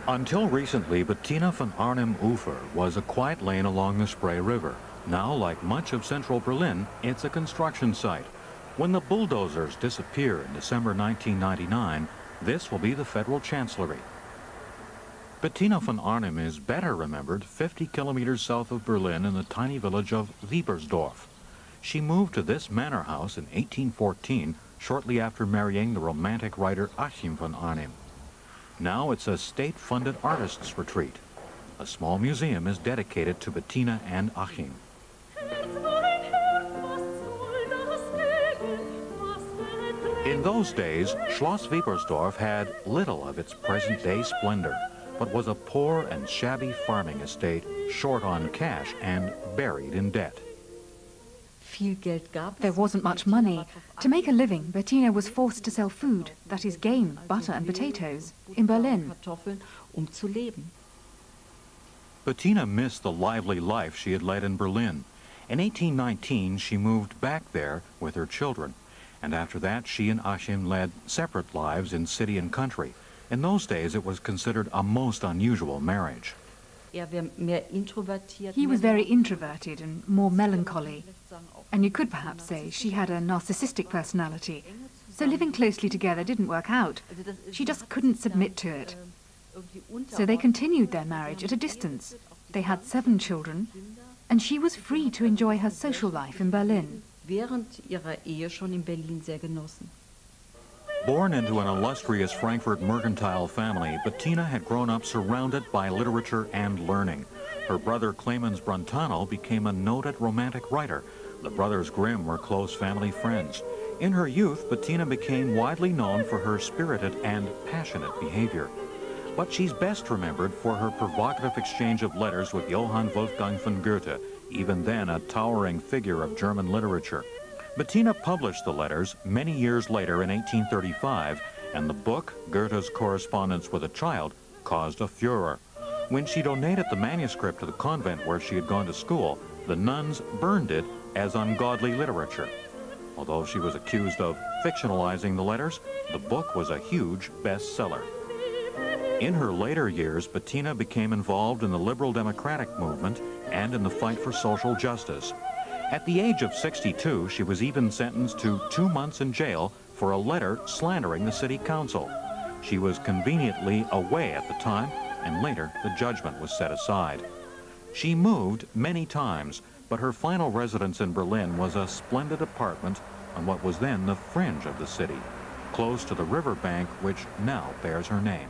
Until recently, Bettina von Arnim Ufer was a quiet lane along the Spree River. Now, like much of central Berlin, it's a construction site. When the bulldozers disappear in December 1999, this will be the federal chancellery. Bettina von Arnim is better remembered 50 kilometers south of Berlin in the tiny village of Wiebersdorf. She moved to this manor house in 1814, shortly after marrying the romantic writer Achim von Arnim. Now it's a state-funded artists' retreat. A small museum is dedicated to Bettina and Achim. In those days, Schloss Wiebersdorf had little of its present-day splendor, but was a poor and shabby farming estate, short on cash and buried in debt. There wasn't much money. To make a living, Bettina was forced to sell food, that is game, butter and potatoes, in Berlin. Bettina missed the lively life she had led in Berlin. In 1819, she moved back there with her children, and after that, she and Achim led separate lives in city and country. In those days, it was considered a most unusual marriage. He was very introverted and more melancholy, and you could perhaps say she had a narcissistic personality, so living closely together didn't work out. She just couldn't submit to it. So they continued their marriage at a distance. They had 7 children, and she was free to enjoy her social life in Berlin. Born into an illustrious Frankfurt mercantile family, Bettina had grown up surrounded by literature and learning. Her brother Clemens Brentano became a noted romantic writer. The brothers Grimm were close family friends. In her youth, Bettina became widely known for her spirited and passionate behavior. But she's best remembered for her provocative exchange of letters with Johann Wolfgang von Goethe, even then a towering figure of German literature. Bettina published the letters many years later in 1835, and the book, Goethe's Correspondence with a Child, caused a furor. When she donated the manuscript to the convent where she had gone to school, the nuns burned it as ungodly literature. Although she was accused of fictionalizing the letters, the book was a huge bestseller. In her later years, Bettina became involved in the liberal democratic movement and in the fight for social justice. At the age of 62, she was even sentenced to 2 months in jail for a letter slandering the city council. She was conveniently away at the time, and later the judgment was set aside. She moved many times, but her final residence in Berlin was a splendid apartment on what was then the fringe of the city, close to the riverbank which now bears her name.